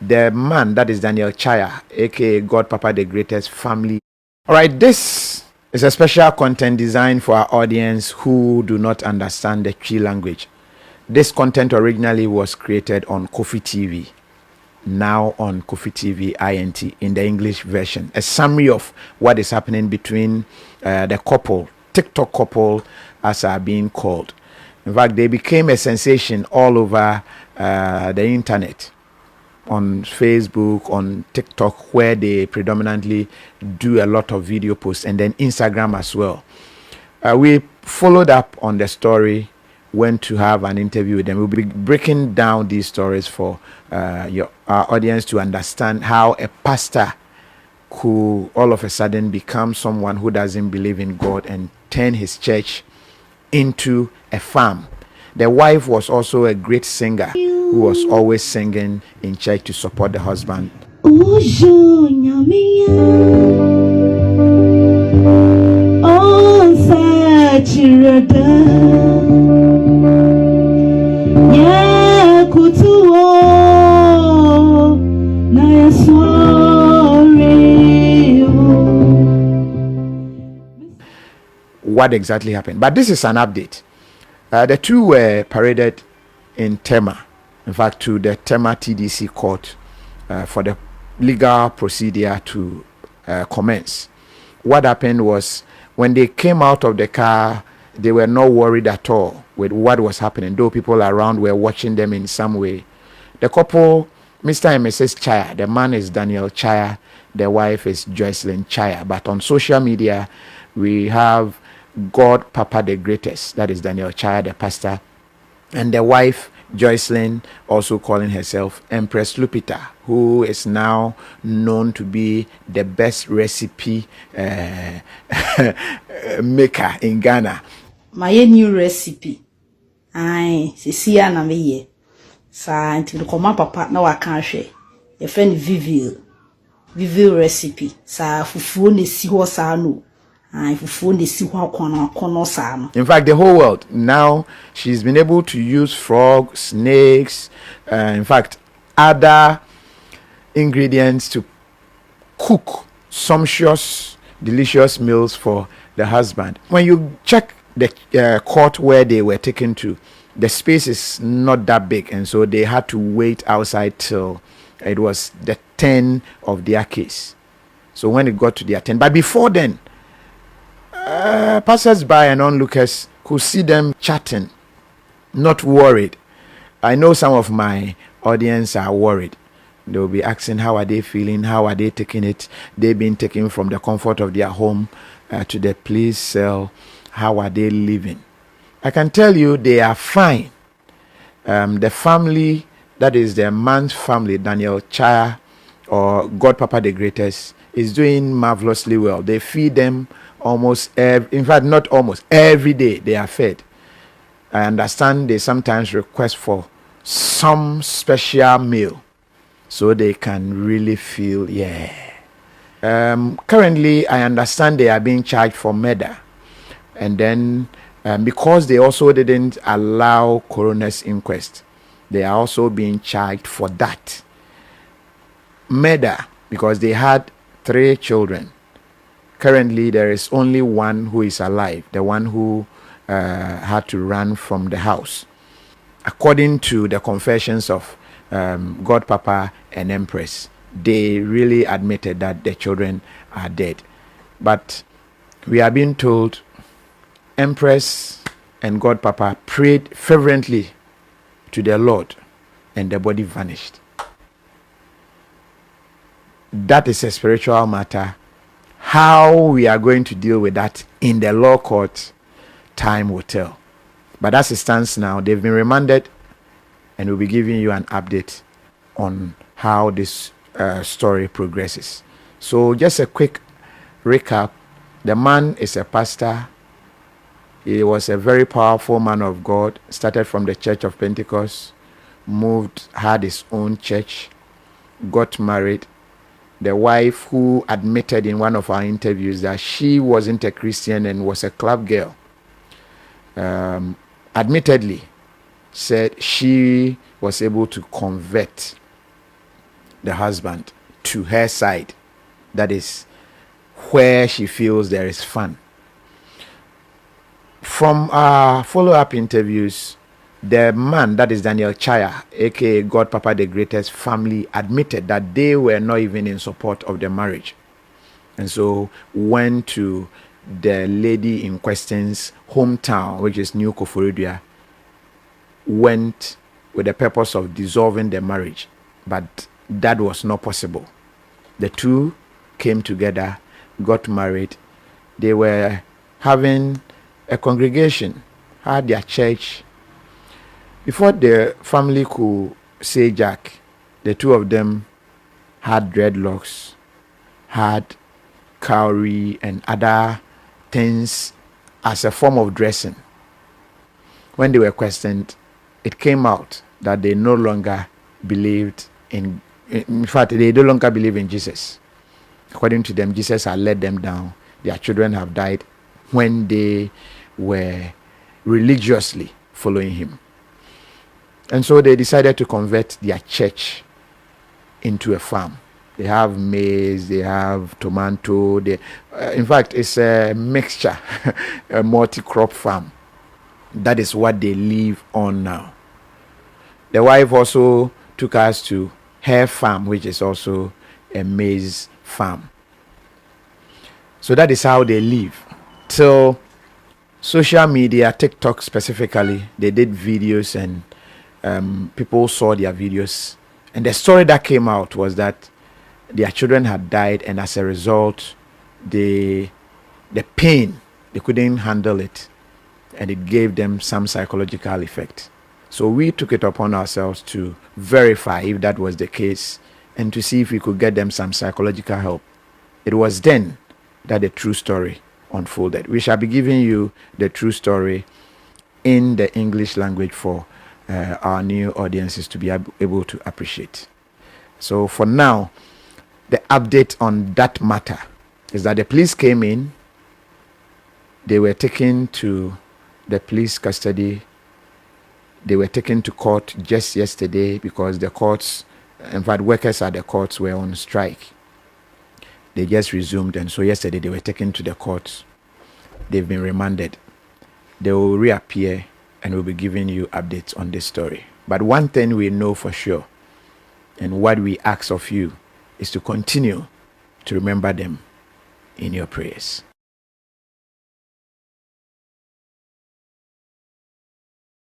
the man, that is Daniel Chaya, aka God Papa the Greatest family. All right, this is a special content designed for our audience who do not understand the Twi language. This content originally was created on Kofi TV, now on Kofi TV INT in the English version. A summary of what is happening between the couple, TikTok couple as are being called. In fact, they became a sensation all over the internet, on Facebook, on TikTok, where they predominantly do a lot of video posts, and then Instagram as well. We followed up on the story, went to have an interview with them. We'll be breaking down these stories for our audience to understand how a pastor could all of a sudden become someone who doesn't believe in God and turn his church into a farm. The wife was also a great singer who was always singing in church to support the husband. What exactly happened? But this is an update. The two were paraded in Tema, in fact, to the Tema TDC court for the legal procedure to commence. What happened was, when they came out of the car, they were not worried at all with what was happening, though people around were watching them in some way. The couple, Mr. and Mrs. Chaya, the man is Daniel Chaya, the wife is Joycelyn Chaya. But on social media, we have God Papa the Greatest, that is Daniel Chaya, the pastor, and the wife Joycelyn, also calling herself Empress Lupita, who is now known to be the best recipe maker in Ghana. My new recipe, see na me ye. Sa until the command papa na wa kan hwe. Your friend Vivil recipe. Sa fufuo ne si ho sa no. In fact, the whole world now, she's been able to use frogs, snakes, in fact, other ingredients to cook sumptuous, delicious meals for the husband. When you check the court where they were taken to, the space is not that big, and so they had to wait outside till it was the 10 of their case. So when it got to their 10, but before then, passers-by and onlookers could see them chatting, not worried. I know some of my audience are worried. They will be asking, how are they feeling? How are they taking it? They've been taken from the comfort of their home to the police cell. How are they living? I can tell you they are fine. The family, that is the man's family, Daniel Chaya, or God Papa the Greatest, is doing marvelously well. They feed them in fact, not almost, every day they are fed. I understand they sometimes request for some special meal so they can really feel, currently, I understand they are being charged for murder. And then, because they also didn't allow coroner's inquest, they are also being charged for that. Murder, because they had 3 children. Currently, there is only one who is alive, the one who had to run from the house. According to the confessions of God Papa and Empress, they really admitted that the children are dead. But we are being told Empress and God Papa prayed fervently to the Lord and the body vanished. That is a spiritual matter. How we are going to deal with that in the law court, time will tell. But as it stands now, they've been remanded, and we'll be giving you an update on how this story progresses. So just a quick recap. The man is a pastor. He was a very powerful man of God, started from the Church of Pentecost, had his own church, got married. The wife, who admitted in one of our interviews that she wasn't a Christian and was a club girl, admittedly said she was able to convert the husband to her side. That is where she feels there is fun. From our follow-up interviews, the man, that is Daniel Chaya, aka God Papa the Greatest family, admitted that they were not even in support of the marriage, and so went to the lady in question's hometown, which is New Koforidua, went with the purpose of dissolving the marriage, but that was not possible. The two came together, got married. They were having a congregation, had their church. Before the family could say Jack, the two of them had dreadlocks, had cowrie and other things as a form of dressing. When they were questioned, it came out that they no longer believed in fact, they no longer believe in Jesus. According to them, Jesus had let them down. Their children have died when they were religiously following him. And so they decided to convert their church into a farm. They have maize, they have tomato. In fact, it's a mixture, a multi-crop farm. That is what they live on now. The wife also took us to her farm, which is also a maize farm. So that is how they live. So social media, TikTok specifically, they did videos and people saw their videos. And the story that came out was that their children had died, and as a result, the pain, they couldn't handle it, and it gave them some psychological effect. So we took it upon ourselves to verify if that was the case and to see if we could get them some psychological help. It was then that the true story unfolded. We shall be giving you the true story in the English language for our new audiences to be able to appreciate. So for now, the update on that matter is that the police came in. They were taken to the police custody. They were taken to court just yesterday because the courts, in fact, workers at the courts were on strike. They just resumed, and so yesterday they were taken to the courts. They've been remanded. They will reappear and we'll be giving you updates on this story. But one thing we know for sure, and what we ask of you, is to continue to remember them in your prayers.